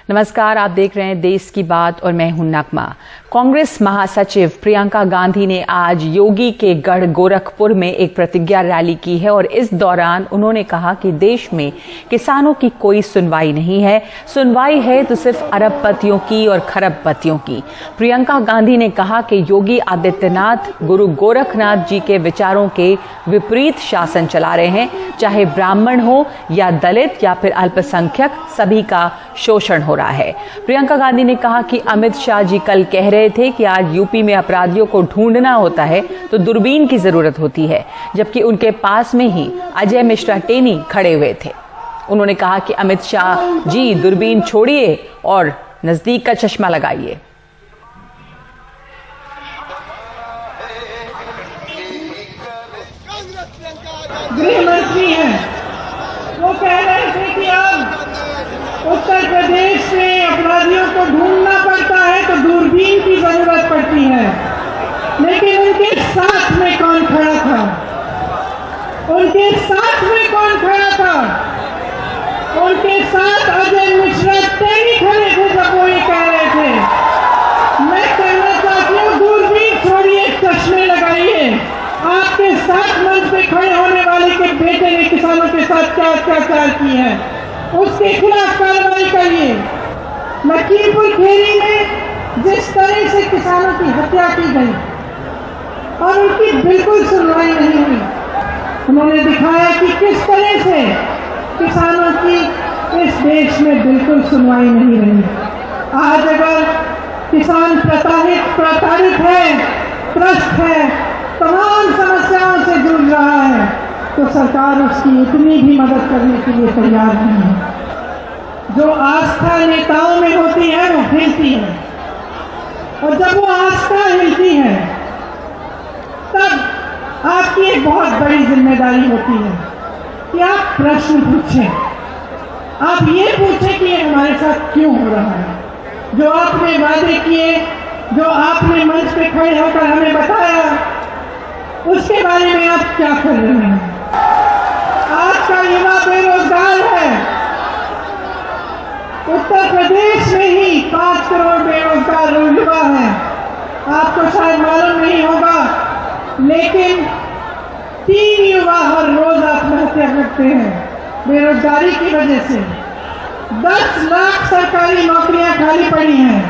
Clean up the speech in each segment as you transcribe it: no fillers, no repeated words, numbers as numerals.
नमस्कार, आप देख रहे हैं देश की बात और मैं हूं नगमा। कांग्रेस महासचिव प्रियंका गांधी ने आज योगी के गढ़ गोरखपुर में एक प्रतिज्ञा रैली की है और इस दौरान उन्होंने कहा कि देश में किसानों की कोई सुनवाई नहीं है, सुनवाई है तो सिर्फ अरबपतियों की और खरबपतियों की। प्रियंका गांधी ने कहा कि योगी आदित्यनाथ गुरु गोरखनाथ जी के विचारों के विपरीत शासन चला रहे हैं, चाहे ब्राह्मण हो या दलित या फिर अल्पसंख्यक, सभी का शोषण हो रहा है। प्रियंका गांधी ने कहा कि अमित शाह जी कल कह रहे थे कि आज यूपी में अपराधियों को ढूंढना होता है तो दूरबीन की जरूरत होती है, जबकि उनके पास में ही अजय मिश्रा टेनी खड़े हुए थे। उन्होंने कहा कि अमित शाह जी दूरबीन छोड़िए और नजदीक का चश्मा लगाइए। गृह मंत्री हैं, वो कह रहे थे कि अब उत्तर प्रदेश में अपराधियों को ढूंढना पड़ता है तो दूरबीन की जरूरत पड़ती है, लेकिन उनके साथ में कौन खड़ा था? उनके साथ में कौन खड़ा था? उनके साथ अजय मिश्रा टेनी खड़े थे जब वो ये कह रहे थे। मैं कहना चाहती हूँ, दूरबीन छोड़िए, चश्मे लगाइए। आपके साथ मंच पे खड़े होने वाले के बेटे ने किसानों के साथ क्या अत्याचार किए हैं, उसके खिलाफ कार्रवाई करिए। लखीमपुर खीरी में जिस तरह से किसानों की हत्या की गई और उनकी बिल्कुल सुनवाई नहीं हुई, उन्होंने दिखाया कि किस तरह से किसानों की इस देश में बिल्कुल सुनवाई नहीं रही। आज अगर किसान प्रताड़ित है, त्रस्त है, तमाम समस्याओं से जूझ रहा है, तो सरकार उसकी इतनी भी मदद करने के लिए तैयार नहीं है। जो आस्था नेताओं में होती है वो हिलती है, और जब वो आस्था हिलती है तब आपकी एक बहुत बड़ी जिम्मेदारी होती है कि आप प्रश्न पूछें। आप ये पूछें कि ये हमारे साथ क्यों हो रहा है। जो आपने वादे किए, जो आपने मंच पे खड़े होकर हमें बताया, उसके बारे में आप क्या कर रहे हैं? आज का युवा बेरोजगार है। उत्तर प्रदेश में ही 5 करोड़ बेरोजगार युवा हैं। आपको शायद मालूम नहीं होगा, लेकिन 3 युवा हर रोज आत्महत्या करते हैं बेरोजगारी की वजह से। 10 लाख सरकारी नौकरियां खाली पड़ी हैं।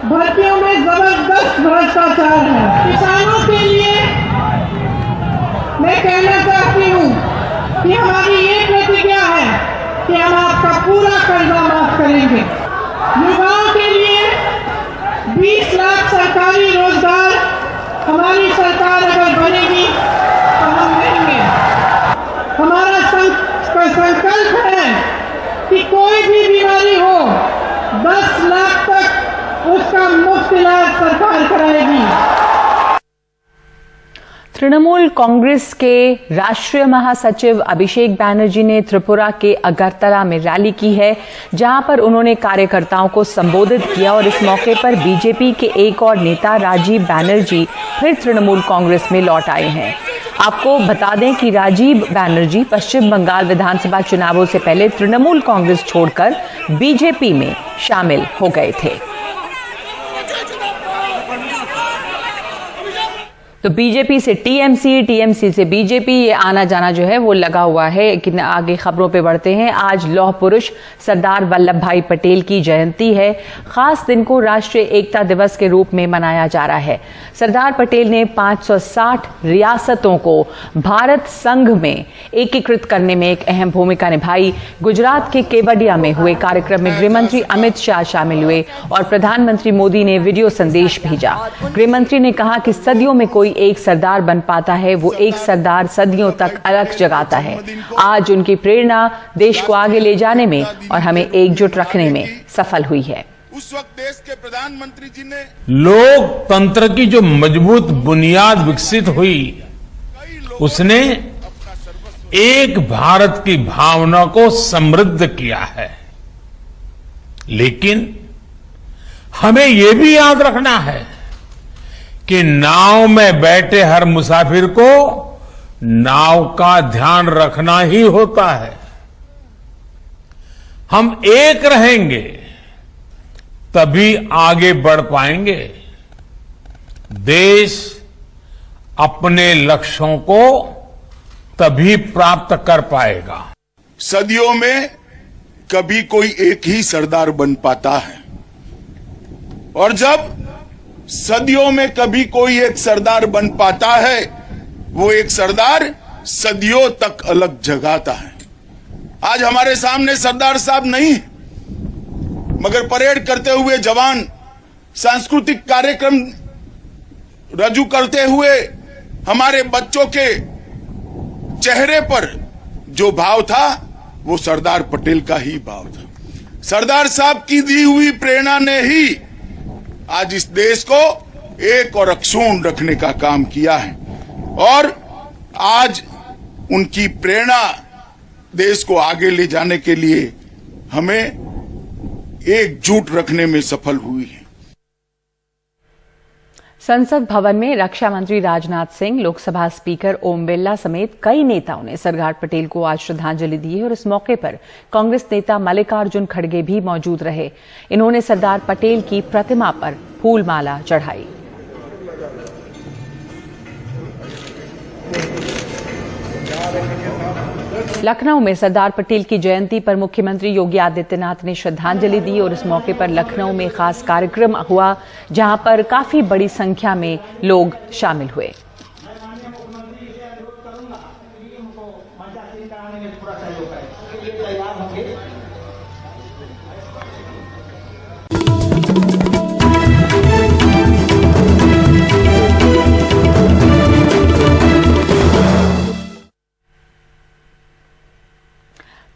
भर्तियों में जबरदस्त भ्रष्टाचार है। किसानों के लिए मैं कहना चाहती हूँ कि हमारी ये प्रतिज्ञा है कि हम आपका पूरा कर्जा माफ करेंगे। युवाओं के लिए 20 लाख सरकारी रोजगार हमारी सरकार अगर बनेगी तो हम देंगे। हमारा संकल्प है कि कोई भी बीमारी हो, 10 लाख तक उसका मुफ्त इलाज सरकार कराएगी। तृणमूल कांग्रेस के राष्ट्रीय महासचिव अभिषेक बैनर्जी ने त्रिपुरा के अगरतला में रैली की है, जहां पर उन्होंने कार्यकर्ताओं को संबोधित किया और इस मौके पर बीजेपी के एक और नेता राजीव बैनर्जी फिर तृणमूल कांग्रेस में लौट आए हैं। आपको बता दें कि राजीव बैनर्जी पश्चिम बंगाल विधानसभा चुनावों से पहले तृणमूल कांग्रेस छोड़कर बीजेपी में शामिल हो गए थे। तो बीजेपी से टीएमसी, टीएमसी से बीजेपी, ये आना जाना जो है वो लगा हुआ है। लेकिन आगे खबरों पे बढ़ते हैं। आज लौह पुरुष सरदार वल्लभ भाई पटेल की जयंती है। खास दिन को राष्ट्रीय एकता दिवस के रूप में मनाया जा रहा है। सरदार पटेल ने 560 रियासतों को भारत संघ में एकीकृत करने में एक अहम भूमिका निभाई। गुजरात के केवडिया में हुए कार्यक्रम में गृहमंत्री अमित शाह शामिल हुए और प्रधानमंत्री मोदी ने वीडियो संदेश भेजा। गृहमंत्री ने कहा कि सदियों में कोई एक सरदार बन पाता है, वो एक सरदार सदियों तक अलग जगाता है। आज उनकी प्रेरणा देश को आगे ले जाने में और हमें एकजुट रखने में सफल हुई है। उस वक्त देश के प्रधानमंत्री जी ने लोकतंत्र की जो मजबूत बुनियाद विकसित हुई, उसने एक भारत की भावना को समृद्ध किया है। लेकिन हमें यह भी याद रखना है कि नाव में बैठे हर मुसाफिर को नाव का ध्यान रखना ही होता है। हम एक रहेंगे तभी आगे बढ़ पाएंगे। देश अपने लक्ष्यों को तभी प्राप्त कर पाएगा। सदियों में कभी कोई एक ही सरदार बन पाता है, और जब सदियों में कभी कोई एक सरदार बन पाता है, वो एक सरदार सदियों तक अलग जगाता है। आज हमारे सामने सरदार साहब नहीं है, मगर परेड करते हुए जवान, सांस्कृतिक कार्यक्रम रजू करते हुए हमारे बच्चों के चेहरे पर जो भाव था वो सरदार पटेल का ही भाव था। सरदार साहब की दी हुई प्रेरणा ने ही आज इस देश को एक और अक्षुण्ण रखने का काम किया है, और आज उनकी प्रेरणा देश को आगे ले जाने के लिए हमें एकजुट रखने में सफल हुई है। संसद भवन में रक्षा मंत्री राजनाथ सिंह, लोकसभा स्पीकर ओम बिरला समेत कई नेताओं ने सरदार पटेल को आज श्रद्धांजलि दी है और इस मौके पर कांग्रेस नेता मल्लिकार्जुन खड़गे भी मौजूद रहे। इन्होंने सरदार पटेल की प्रतिमा पर फूलमाला चढ़ाई। लखनऊ में सरदार पटेल की जयंती पर मुख्यमंत्री योगी आदित्यनाथ ने श्रद्धांजलि दी और इस मौके पर लखनऊ में खास कार्यक्रम हुआ, जहां पर काफी बड़ी संख्या में लोग शामिल हुए।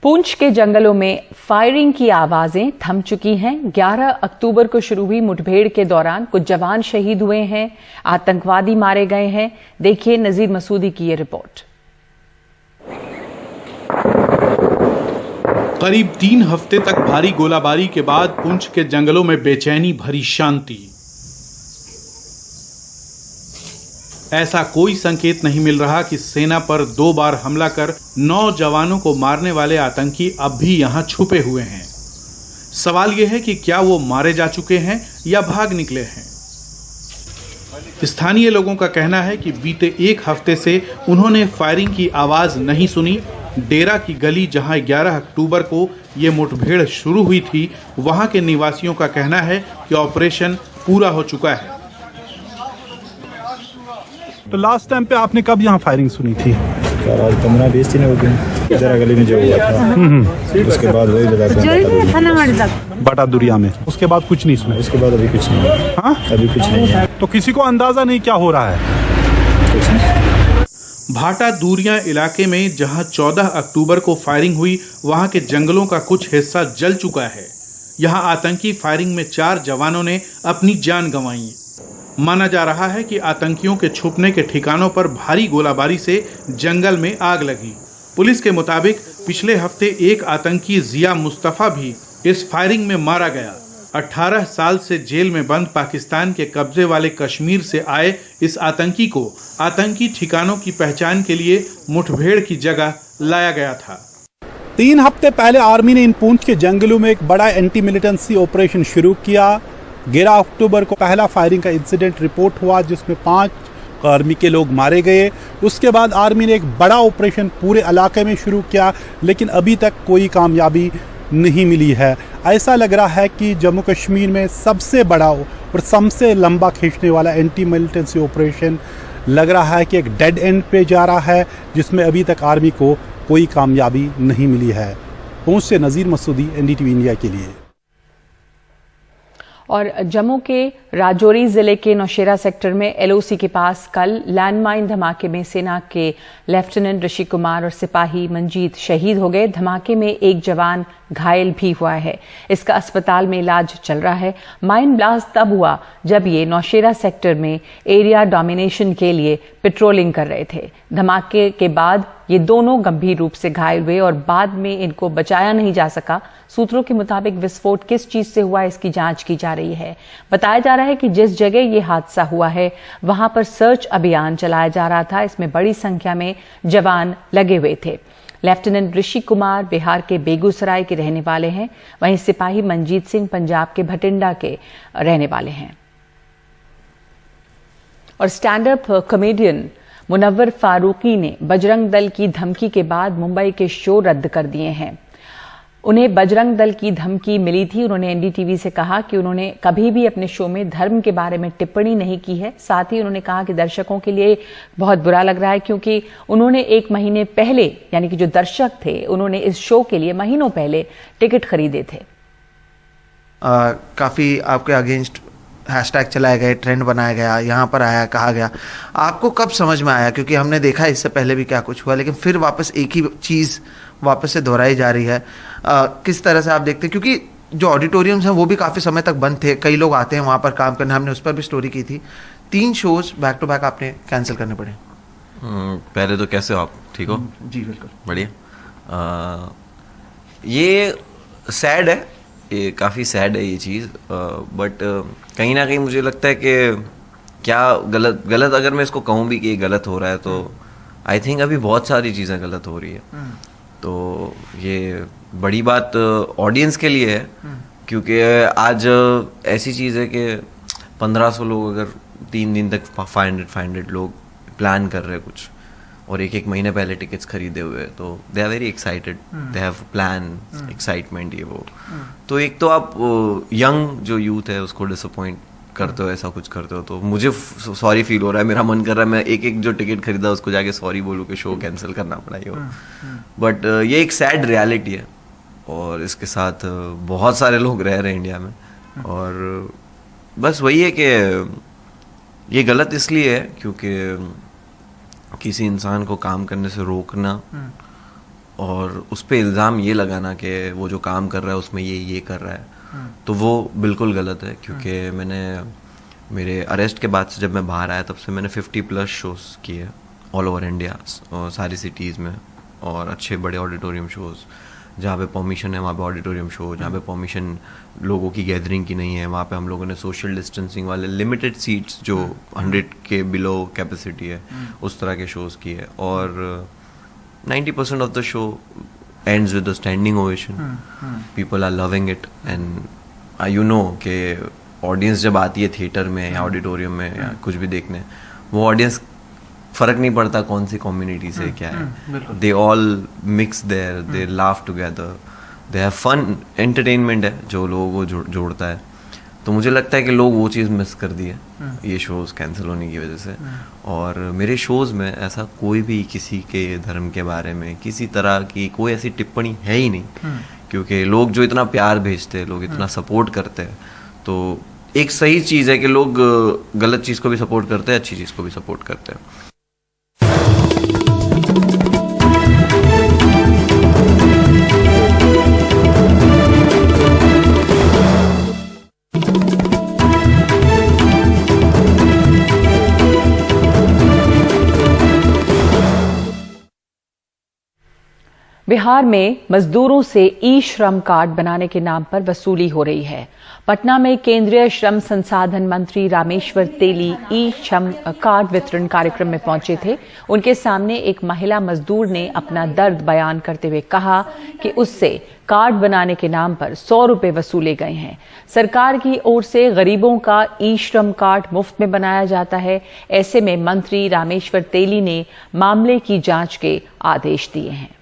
पुंछ के जंगलों में फायरिंग की आवाजें थम चुकी हैं। 11 अक्टूबर को शुरू हुई मुठभेड़ के दौरान कुछ जवान शहीद हुए हैं, आतंकवादी मारे गए हैं। देखिए नजीर मसूदी की ये रिपोर्ट। करीब 3 हफ्ते तक भारी गोलाबारी के बाद पुंछ के जंगलों में बेचैनी भरी शांति। ऐसा कोई संकेत नहीं मिल रहा कि सेना पर 2 बार हमला कर 9 जवानों को मारने वाले आतंकी अब भी यहां छुपे हुए हैं। सवाल यह है कि क्या वो मारे जा चुके हैं या भाग निकले हैं। स्थानीय लोगों का कहना है कि बीते 1 हफ्ते से उन्होंने फायरिंग की आवाज नहीं सुनी। डेरा की गली जहां 11 अक्टूबर को ये मुठभेड़ शुरू हुई थी, वहां के निवासियों का कहना है कि ऑपरेशन पूरा हो चुका है। तो लास्ट टाइम पे आपने कब यहाँ फायरिंग सुनी थी? आज 15-20 दिन हो गए। जरा गली में जो हुआ था, उसके बाद वही जगह बटा दुरिया में, उसके बाद कुछ नहीं सुना। उसके बाद अभी कुछ नहीं। हाँ, अभी कुछ नहीं है। तो किसी को अंदाजा नहीं क्या हो रहा है? कुछ नहीं। भाटा दूरिया इलाके में जहां 14 अक्टूबर को फायरिंग हुई, वहां के जंगलों का कुछ हिस्सा जल चुका है। यहां आतंकी फायरिंग में 4 जवानों ने अपनी जान गंवाई। माना जा रहा है कि आतंकियों के छुपने के ठिकानों पर भारी गोलाबारी से जंगल में आग लगी। पुलिस के मुताबिक पिछले हफ्ते एक आतंकी जिया मुस्तफा भी इस फायरिंग में मारा गया। 18 साल से जेल में बंद पाकिस्तान के कब्जे वाले कश्मीर से आए इस आतंकी को आतंकी ठिकानों की पहचान के लिए मुठभेड़ की जगह लाया गया था। 3 हफ्ते पहले आर्मी ने इन पुंछ के जंगलों में एक बड़ा एंटी मिलिटेंसी ऑपरेशन शुरू किया। 11 अक्टूबर को पहला फायरिंग का इंसिडेंट रिपोर्ट हुआ, जिसमें 5 आर्मी के लोग मारे गए। उसके बाद आर्मी ने एक बड़ा ऑपरेशन पूरे इलाके में शुरू किया, लेकिन अभी तक कोई कामयाबी नहीं मिली है। ऐसा लग रहा है कि जम्मू कश्मीर में सबसे बड़ा और सबसे लंबा खींचने वाला एंटी मिलिटेंसी ऑपरेशन लग रहा है कि एक डेड एंड पे जा रहा है, जिसमें अभी तक आर्मी को कोई कामयाबी नहीं मिली है। पुंछ से नज़ीर मसूदी, एनडीटीवी इंडिया के लिए। और जम्मू के राजौरी जिले के नौशेरा सेक्टर में एलओसी के पास कल लैंडमाइन धमाके में सेना के लेफ्टिनेंट ऋषि कुमार और सिपाही मंजीत शहीद हो गए। धमाके में एक जवान घायल भी हुआ है। इसका अस्पताल में इलाज चल रहा है। माइन ब्लास्ट तब हुआ जब ये नौशेरा सेक्टर में एरिया डोमिनेशन के लिए पेट्रोलिंग कर रहे थे। धमाके के बाद ये दोनों गंभीर रूप से घायल हुए और बाद में इनको बचाया नहीं जा सका। सूत्रों के मुताबिक विस्फोट किस चीज से हुआ, इसकी जांच की जा रही है। बताया जा रहा है कि जिस जगह ये हादसा हुआ है वहां पर सर्च अभियान चलाया जा रहा था। इसमें बड़ी संख्या में जवान लगे हुए थे। लेफ्टिनेंट ऋषि कुमार बिहार के बेगूसराय के रहने वाले हैं, वहीं सिपाही मंजीत सिंह पंजाब के भटिंडा के रहने वाले हैं। और stand up comedian Munawar Faruqui ने बजरंग दल की धमकी के बाद मुंबई के शो रद्द कर दिए हैं। उन्हें बजरंग दल की धमकी मिली थी। उन्होंने एनडीटीवी से कहा कि उन्होंने कभी भी अपने शो में धर्म के बारे में टिप्पणी नहीं की है। साथ ही उन्होंने कहा कि दर्शकों के लिए बहुत बुरा लग रहा है क्योंकि उन्होंने 1 महीने पहले, यानी कि जो दर्शक थे, उन्होंने इस शो के लिए महीनों पहले टिकट खरीदे थे। काफ़ी आपके अगेंस्ट हैशटैग चलाए गए, ट्रेंड बनाया गया, यहाँ पर आया, कहा गया। आपको कब समझ में आया, क्योंकि हमने देखा इससे पहले भी क्या कुछ हुआ, लेकिन फिर वापस एक ही चीज़ वापस से दोहराई जा रही है। किस तरह से आप देखते हैं, क्योंकि जो ऑडिटोरियम्स हैं वो भी काफ़ी समय तक बंद थे, कई लोग आते हैं वहाँ पर काम करने, हमने उस पर भी स्टोरी की थी। 3 शोज बैक टू बैक आपने कैंसिल करने पड़े। पहले तो कैसे हो आप, ठीक हो? जी बिल्कुल बढ़िया। ये सैड है, ये काफ़ी सैड है ये चीज़, बट कहीं ना कहीं मुझे लगता है कि क्या गलत अगर मैं इसको कहूँ भी कि ये गलत हो रहा है, तो आई थिंक अभी बहुत सारी चीज़ें गलत हो रही है। तो ये बड़ी बात ऑडियंस के लिए है, क्योंकि आज ऐसी चीज़ है कि 1500 लोग अगर 3 दिन तक 500 लोग प्लान कर रहे हैं कुछ, और 1 महीने पहले टिकट्स खरीदे हुए, तो they are very excited, they have plan, excitement, ये वो। तो एक तो आप यंग जो यूथ है उसको डिसअपॉइंट करते हो, ऐसा कुछ करते हो, तो मुझे सॉरी फील हो रहा है, मेरा मन कर रहा है मैं एक जो टिकट खरीदा उसको जाके सॉरी बोलूँ कि शो कैंसिल करना पड़ा ये। बट ये एक सैड रियलिटी है, और इसके साथ बहुत सारे लोग रह रहे हैं इंडिया में, और बस वही है कि ये गलत इसलिए है क्योंकि किसी इंसान को काम करने से रोकना और उस पर इल्ज़ाम ये लगाना कि वो जो काम कर रहा है उसमें ये कर रहा है, तो वो बिल्कुल गलत है। क्योंकि मैंने मेरे अरेस्ट के बाद से जब मैं बाहर आया तब से मैंने 50+ शोज़ किए ऑल ओवर इंडिया, और सारी सिटीज़ में, और अच्छे बड़े ऑडिटोरियम शोज़। जहाँ पे परमिशन है वहाँ पे ऑडिटोरियम शो, जहाँ पे परमिशन लोगों की गैदरिंग की नहीं है वहाँ पे हम लोगों ने सोशल डिस्टेंसिंग वाले लिमिटेड सीट्स जो 100 के बिलो कैपेसिटी है उस तरह के शोज़ किए, और 90% of the show ends with a standing ovation. People are loving it, and you know कि ऑडियंस जब आती है थिएटर में या ऑडिटोरियम में या कुछ भी देखने, वो ऑडियंस फर्क नहीं पड़ता कौन सी कम्युनिटी से क्या है, they all mix there, they laugh together, they have fun, entertainment है जो लोगों को जोड़ता है। तो मुझे लगता है कि लोग वो चीज़ मिस कर दी है ये शोज़ कैंसिल होने की वजह से। और मेरे शोज़ में ऐसा कोई भी किसी के धर्म के बारे में किसी तरह की कोई ऐसी टिप्पणी है ही नहीं, क्योंकि लोग जो इतना प्यार भेजते हैं, लोग इतना सपोर्ट करते हैं, तो एक सही चीज़ है कि लोग गलत चीज़ को भी सपोर्ट करते हैं, अच्छी चीज़ को भी सपोर्ट करते हैं। बिहार में मजदूरों से ई श्रम कार्ड बनाने के नाम पर वसूली हो रही है। पटना में केंद्रीय श्रम संसाधन मंत्री रामेश्वर तेली ई श्रम कार्ड वितरण कार्यक्रम में पहुंचे थे। उनके सामने एक महिला मजदूर ने अपना दर्द बयान करते हुए कहा कि उससे कार्ड बनाने के नाम पर 100 रुपए वसूले गए हैं। सरकार की ओर से गरीबों का ई श्रम कार्ड मुफ्त में बनाया जाता है। ऐसे में मंत्री रामेश्वर तेली ने मामले की जांच के आदेश दिए हैं।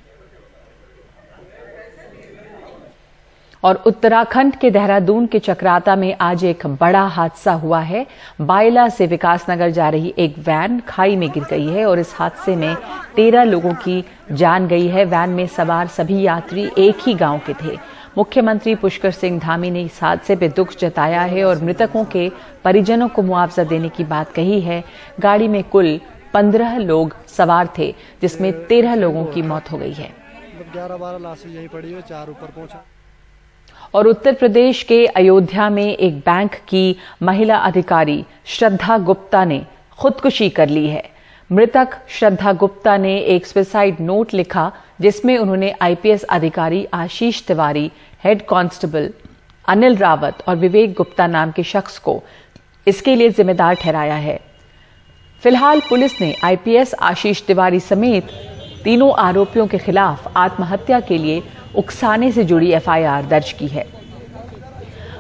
और उत्तराखंड के देहरादून के चक्राता में आज एक बड़ा हादसा हुआ है। बायला से विकासनगर जा रही एक वैन खाई में गिर गई है और इस हादसे में 13 लोगों की जान गई है। वैन में सवार सभी यात्री एक ही गांव के थे। मुख्यमंत्री पुष्कर सिंह धामी ने इस हादसे पर दुख जताया है और मृतकों के परिजनों को मुआवजा देने की बात कही है। गाड़ी में कुल 15 लोग सवार थे, जिसमें 13 लोगों की मौत हो गई है। 11-12 लाशें यहीं पड़ी है, 4 ऊपर पहुंचा। और उत्तर प्रदेश के अयोध्या में एक बैंक की महिला अधिकारी श्रद्धा गुप्ता ने खुदकुशी कर ली है। मृतक श्रद्धा गुप्ता ने एक सुसाइड नोट लिखा, जिसमें उन्होंने आईपीएस अधिकारी आशीष तिवारी, हेड कांस्टेबल अनिल रावत और विवेक गुप्ता नाम के शख्स को इसके लिए जिम्मेदार ठहराया है। फिलहाल पुलिस ने आईपीएस आशीष तिवारी समेत तीनों आरोपियों के खिलाफ आत्महत्या के लिए उकसाने से जुड़ी एफआईआर दर्ज की है।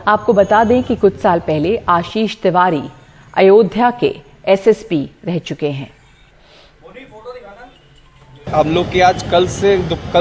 आपको बता दें कि कुछ साल पहले आशीष तिवारी अयोध्या के एसएसपी रह चुके हैं। हम लोग की आज कल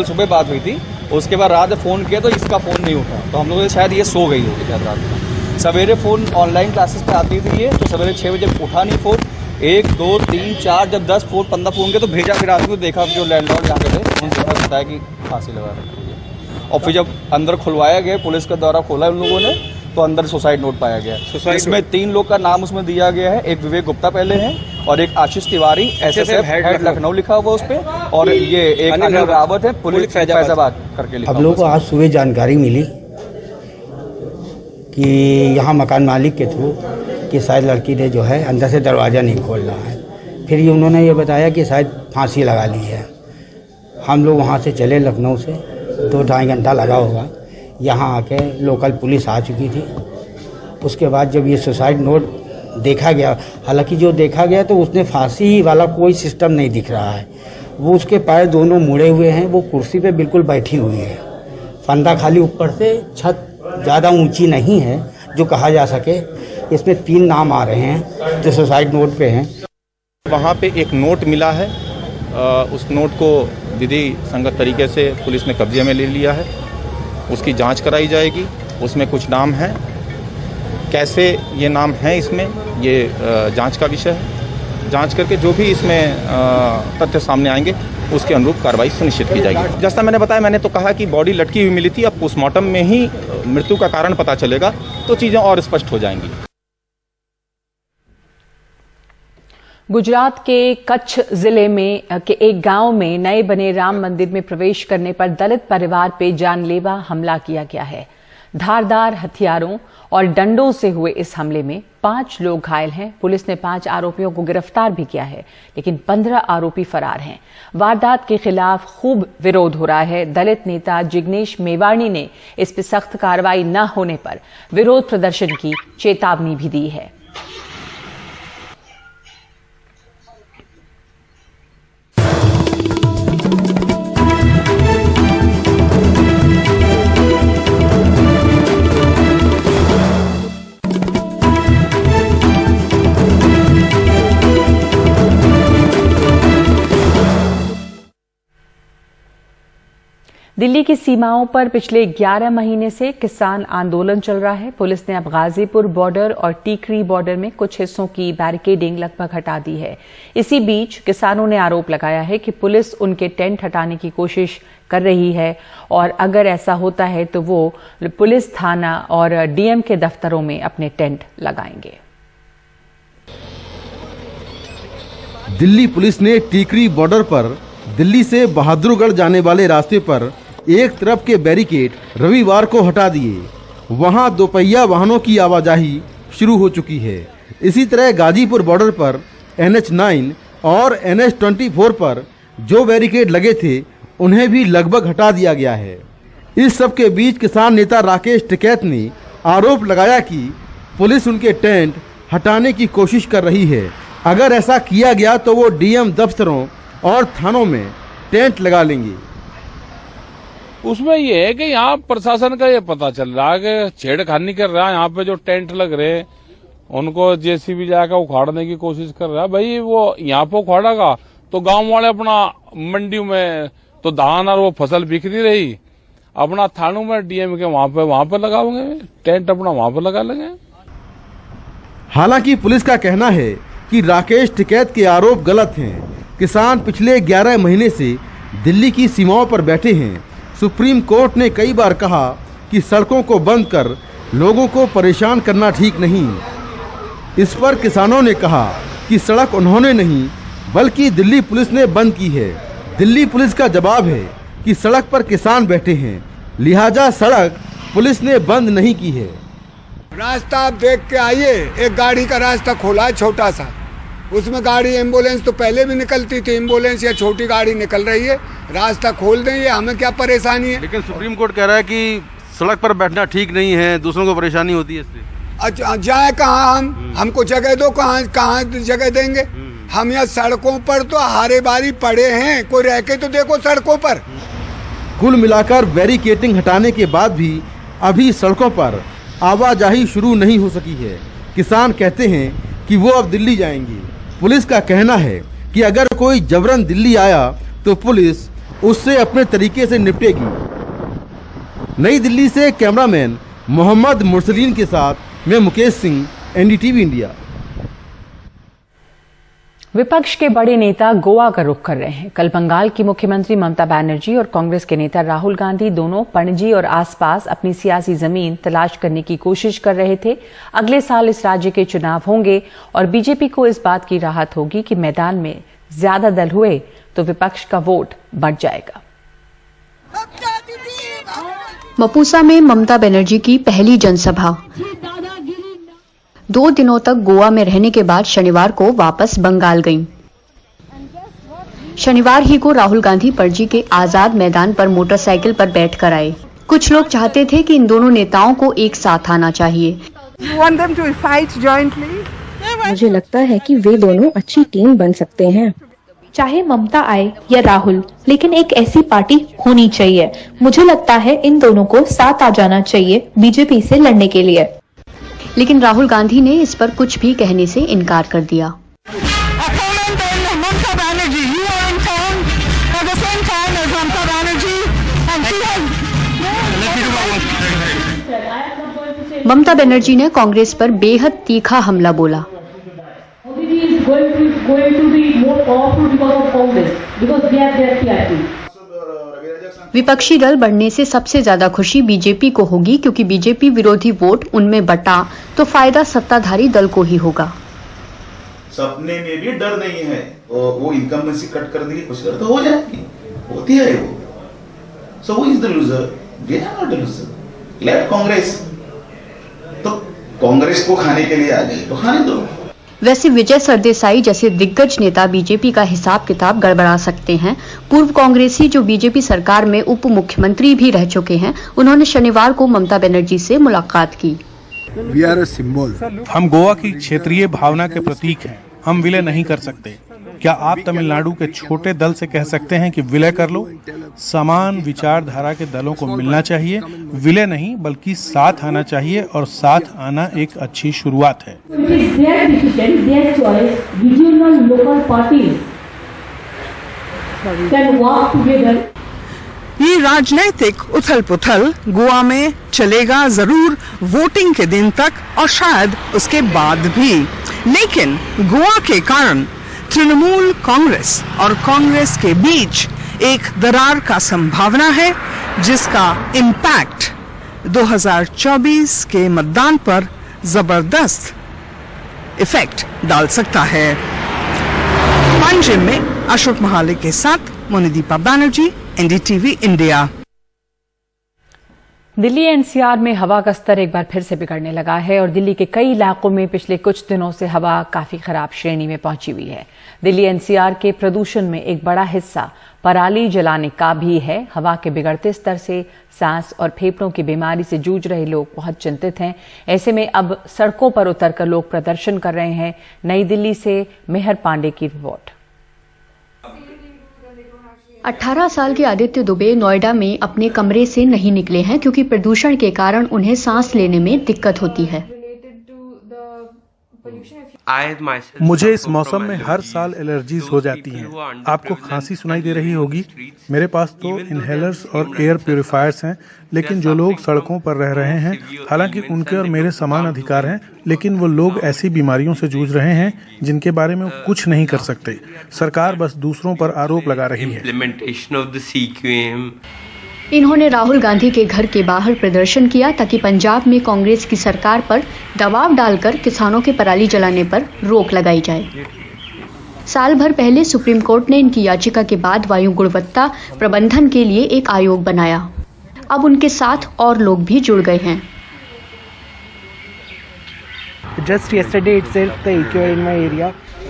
सुबह बात हुई थी, उसके बाद रात फोन किया तो इसका फोन नहीं उठा, तो हम लोग शायद ये सो गई होगी शायद रात में। सवेरे फोन ऑनलाइन क्लासेस पे आती थी ये, तो सवेरे 6 बजे उठा नहीं फोन, 1 2 3 4 जब 10 फोन 15 फोन के तो भेजा, फिर आदमी को देखा जो लैंडलॉर्ड यहाँ के थे उनसे बताया कि फांसी लगा रखी है। और फिर जब अंदर खुलवाया गया, पुलिस के द्वारा खोला उन लोगों ने, तो अंदर सुसाइड नोट पाया गया। इसमें 3 लोग का नाम उसमें दिया गया है, एक विवेक गुप्ता पहले है और एक आशीष तिवारी एसएसएफ हेड लखनऊ लिखा हुआ उस पे, और ये एक अनिल रावत है पुलिस फैजाबाद करके लिखा। हम लोग को आज सुबह जानकारी मिली कि यहाँ मकान मालिक के थ्रू कि शायद लड़की ने जो है अंदर से दरवाज़ा नहीं खोल रहा है। फिर ये उन्होंने ये बताया कि शायद फांसी लगा ली है। हम लोग वहाँ से चले, लखनऊ से 2-2.5 घंटा लगा होगा। यहाँ आके लोकल पुलिस आ चुकी थी। उसके बाद जब ये सुसाइड नोट देखा गया, हालांकि जो देखा गया तो उसने फांसी वाला कोई सिस्टम नहीं दिख रहा है। वो उसके पैर दोनों मुड़े हुए हैं, वो कुर्सी पे बिल्कुल बैठी हुई है, फंदा खाली ऊपर से, छत ज़्यादा ऊंची नहीं है जो कहा जा सके। इसमें 3 नाम आ रहे हैं जो सुसाइड नोट पे हैं। वहाँ पे एक नोट मिला है, उस नोट को विधि संगत तरीके से पुलिस ने कब्जे में ले लिया है। उसकी जांच कराई जाएगी। उसमें कुछ नाम हैं, कैसे ये नाम हैं इसमें, ये जांच का विषय है। जांच करके जो भी इसमें तथ्य सामने आएंगे उसके अनुरूप कार्रवाई सुनिश्चित की जाएगी। जैसा मैंने बताया, मैंने तो कहा कि बॉडी लटकी हुई मिली थी, अब पोस्टमार्टम में ही मृत्यु का कारण पता चलेगा तो चीज़ें और स्पष्ट हो जाएंगी। गुजरात के कच्छ जिले में के एक गांव में नए बने राम मंदिर में प्रवेश करने पर दलित परिवार पे जानलेवा हमला किया गया है। धारदार हथियारों और डंडों से हुए इस हमले में 5 लोग घायल हैं। पुलिस ने 5 आरोपियों को गिरफ्तार भी किया है, लेकिन 15 आरोपी फरार हैं। वारदात के खिलाफ खूब विरोध हो रहा है। दलित नेता जिग्नेश मेवाणी ने इस पर सख्त कार्रवाई न होने पर विरोध प्रदर्शन की चेतावनी भी दी है। दिल्ली की सीमाओं पर पिछले 11 महीने से किसान आंदोलन चल रहा है। पुलिस ने अब गाजीपुर बॉर्डर और टीकरी बॉर्डर में कुछ हिस्सों की बैरिकेडिंग लगभग हटा दी है। इसी बीच किसानों ने आरोप लगाया है कि पुलिस उनके टेंट हटाने की कोशिश कर रही है और अगर ऐसा होता है तो वो पुलिस थाना और डीएम के दफ्तरों में अपने टेंट लगाएंगे। दिल्ली पुलिस ने टीकरी बॉर्डर पर दिल्ली से बहादुरगढ़ जाने वाले रास्ते पर एक तरफ के बैरिकेड रविवार को हटा दिए। वहां दोपहिया वाहनों की आवाजाही शुरू हो चुकी है। इसी तरह गाजीपुर बॉर्डर पर NH9 और NH24 पर जो बैरिकेड लगे थे उन्हें भी लगभग हटा दिया गया है। इस सब के बीच किसान नेता राकेश टिकैत ने आरोप लगाया कि पुलिस उनके टेंट हटाने की कोशिश कर रही है। अगर ऐसा किया गया तो वो डीएम दफ्तरों और थानों में टेंट लगा लेंगे। उसमें ये है कि यहाँ प्रशासन का ये पता चल रहा है कि छेड़खानी कर रहा है। यहाँ पे जो टेंट लग रहे उनको जेसीबी जाकर उखाड़ने की कोशिश कर रहा है। भाई वो यहाँ पे उखाड़ेगा तो गांव वाले अपना मंडी में तो धान और वो फसल बिक नहीं रही, अपना थानों में डीएम के वहां पे लगाओगे टेंट, अपना वहां पे लगा लेंगे। हालांकि पुलिस का कहना है कि राकेश टिकैत के आरोप गलत हैं। किसान पिछले 11 महीने से दिल्ली की सीमाओं पर बैठे हैं। सुप्रीम कोर्ट ने कई बार कहा कि सड़कों को बंद कर लोगों को परेशान करना ठीक नहीं। इस पर किसानों ने कहा कि सड़क उन्होंने नहीं बल्कि दिल्ली पुलिस ने बंद की है। दिल्ली पुलिस का जवाब है कि सड़क पर किसान बैठे हैं, लिहाजा सड़क पुलिस ने बंद नहीं की है। रास्ता आप देख के आइए, एक गाड़ी का रास्ता खोला है छोटा सा, उसमें गाड़ी एम्बुलेंस तो पहले भी निकलती थी, एम्बुलेंस या छोटी गाड़ी निकल रही है, रास्ता खोल दें, ये हमें क्या परेशानी है। लेकिन सुप्रीम कोर्ट कह रहा है कि सड़क पर बैठना ठीक नहीं है, दूसरों को परेशानी होती है इससे। अच्छा जाए कहाँ हमको जगह दो, कहाँ जगह देंगे। हम यहाँ सड़कों पर तो हारे बारी पड़े हैं, कोई रह के तो देखो सड़कों पर। कुल मिलाकर बैरिकेटिंग हटाने के बाद भी अभी सड़कों पर आवाजाही शुरू नहीं हो सकी है। किसान कहते हैं कि वो अब दिल्ली जाएंगे। पुलिस का कहना है कि अगर कोई जबरन दिल्ली आया तो पुलिस उससे अपने तरीके से निपटेगी। नई दिल्ली से कैमरामैन मोहम्मद मुरसलीन के साथ मैं मुकेश सिंह, एनडीटीवी इंडिया। विपक्ष के बड़े नेता गोवा का रुख कर रहे हैं। कल बंगाल की मुख्यमंत्री ममता बनर्जी और कांग्रेस के नेता राहुल गांधी दोनों पणजी और आसपास अपनी सियासी जमीन तलाश करने की कोशिश कर रहे थे। अगले साल इस राज्य के चुनाव होंगे और बीजेपी को इस बात की राहत होगी कि मैदान में ज्यादा दल हुए तो विपक्ष का वोट बढ़ जाएगा। मपूसा में ममता बनर्जी की पहली जनसभा। 2 दिनों तक गोवा में रहने के बाद शनिवार को वापस बंगाल गईं। शनिवार ही को राहुल गांधी पणजी के आजाद मैदान पर मोटरसाइकिल पर बैठकर आए। कुछ लोग चाहते थे कि इन दोनों नेताओं को एक साथ आना चाहिए। मुझे लगता है कि वे दोनों अच्छी टीम बन सकते हैं। चाहे ममता आए या राहुल, लेकिन एक ऐसी पार्टी होनी चाहिए। मुझे लगता है इन दोनों को साथ आ जाना चाहिए बीजेपी से लड़ने के लिए। लेकिन राहुल गांधी ने इस पर कुछ भी कहने से इनकार कर दिया। ममता बनर्जी ने कांग्रेस पर बेहद तीखा हमला बोला। विपक्षी दल बढ़ने से सबसे ज्यादा खुशी बीजेपी को होगी, क्योंकि बीजेपी विरोधी वोट उनमें बटा तो फायदा सत्ताधारी दल को ही होगा। सपने में भी डर नहीं है, वो इनकम्बेंसी कट कर देगी, कुछ तो हो जाएगी, होती है वो। So who is the loser? We are not the loser. Let Congress, तो कांग्रेस को खाने के लिए आ गई तो खाने दो। वैसे विजय सरदेसाई जैसे दिग्गज नेता बीजेपी का हिसाब किताब गड़बड़ा सकते हैं। पूर्व कांग्रेसी जो बीजेपी सरकार में उप मुख्यमंत्री भी रह चुके हैं, उन्होंने शनिवार को ममता बनर्जी से मुलाकात की। We are a symbol. हम गोवा की क्षेत्रीय भावना के प्रतीक हैं। हम विलय नहीं कर सकते। क्या आप तमिलनाडु के छोटे दल से कह सकते हैं कि विलय कर लो? समान विचारधारा के दलों को मिलना चाहिए। विलय नहीं बल्कि साथ आना चाहिए, और साथ आना एक अच्छी शुरुआत है। ये राजनीतिक उथल पुथल गोवा में चलेगा जरूर वोटिंग के दिन तक और शायद उसके बाद भी, लेकिन गोवा के कारण तृणमूल कांग्रेस और कांग्रेस के बीच एक दरार का संभावना है, जिसका इम्पैक्ट 2024 के मतदान पर जबरदस्त इफेक्ट डाल सकता है। पंजिम में अशोक महाले के साथ Monideepa Banerjee, NDTV India. Delhi NCR में हवा का स्तर एक बार फिर से बिगड़ने लगा है और दिल्ली के कई इलाकों में पिछले कुछ दिनों से हवा काफी खराब श्रेणी में पहुंची हुई है। दिल्ली एनसीआर के प्रदूषण में एक बड़ा हिस्सा पराली जलाने का भी है। हवा के बिगड़ते स्तर से सांस और फेफड़ों की बीमारी से जूझ रहे लोग बहुत चिंतित हैं। ऐसे में अब सड़कों पर उतरकर लोग प्रदर्शन कर रहे हैं। नई दिल्ली से मेहर पांडे की रिपोर्ट। 18 साल के आदित्य दुबे नोएडा में अपने कमरे से नहीं निकले हैं, क्योंकि प्रदूषण के कारण उन्हें सांस लेने में दिक्कत होती है। मुझे इस मौसम में हर साल एलर्जीज हो जाती हैं। आपको खांसी सुनाई दे रही होगी। मेरे पास तो इनहेलर्स और एयर प्यूरिफायर्स हैं, लेकिन जो लोग सड़कों पर रह रहे हैं, हालांकि उनके और मेरे समान अधिकार हैं, लेकिन वो लोग ऐसी बीमारियों से जूझ रहे हैं जिनके बारे में वो कुछ नहीं कर सकते। सरकार बस दूसरों पर आरोप लगा रही है। इन्होंने राहुल गांधी के घर के बाहर प्रदर्शन किया ताकि पंजाब में कांग्रेस की सरकार पर दबाव डालकर किसानों के पराली जलाने पर रोक लगाई जाए। साल भर पहले सुप्रीम कोर्ट ने इनकी याचिका के बाद वायु गुणवत्ता प्रबंधन के लिए एक आयोग बनाया। अब उनके साथ और लोग भी जुड़ गए हैं।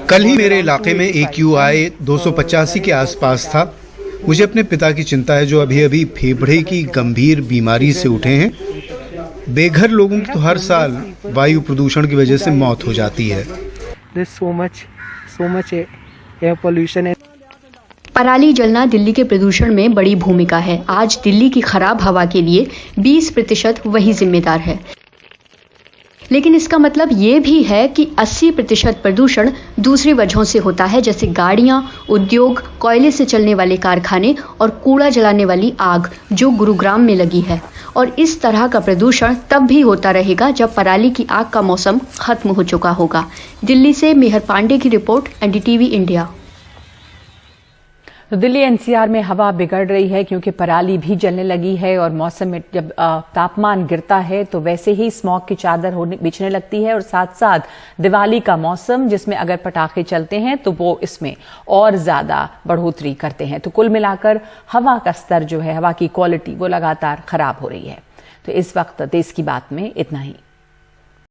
कल ही मेरे इलाके में AQI 285 के आसपास था। मुझे अपने पिता की चिंता है, जो अभी अभी फेफड़े की गंभीर बीमारी से उठे हैं। बेघर लोगों की तो हर साल वायु प्रदूषण की वजह से मौत हो जाती है। so much air pollution. पराली जलना दिल्ली के प्रदूषण में बड़ी भूमिका है। आज दिल्ली की खराब हवा के लिए 20% वही जिम्मेदार है, लेकिन इसका मतलब ये भी है कि 80% प्रदूषण दूसरी वजहों से होता है, जैसे गाड़ियां, उद्योग, कोयले से चलने वाले कारखाने और कूड़ा जलाने वाली आग जो गुरुग्राम में लगी है। और इस तरह का प्रदूषण तब भी होता रहेगा जब पराली की आग का मौसम खत्म हो चुका होगा। दिल्ली से मेहर पांडे की रिपोर्ट, एनडीटीवी इंडिया। तो दिल्ली एनसीआर में हवा बिगड़ रही है क्योंकि पराली भी जलने लगी है और मौसम में जब तापमान गिरता है तो वैसे ही स्मॉग की चादर बिछने लगती है और साथ साथ दिवाली का मौसम जिसमें अगर पटाखे चलते हैं तो वो इसमें और ज्यादा बढ़ोतरी करते हैं। तो कुल मिलाकर हवा का स्तर जो है, हवा की क्वालिटी वो लगातार खराब हो रही है। तो इस वक्त देश की बात में इतना ही।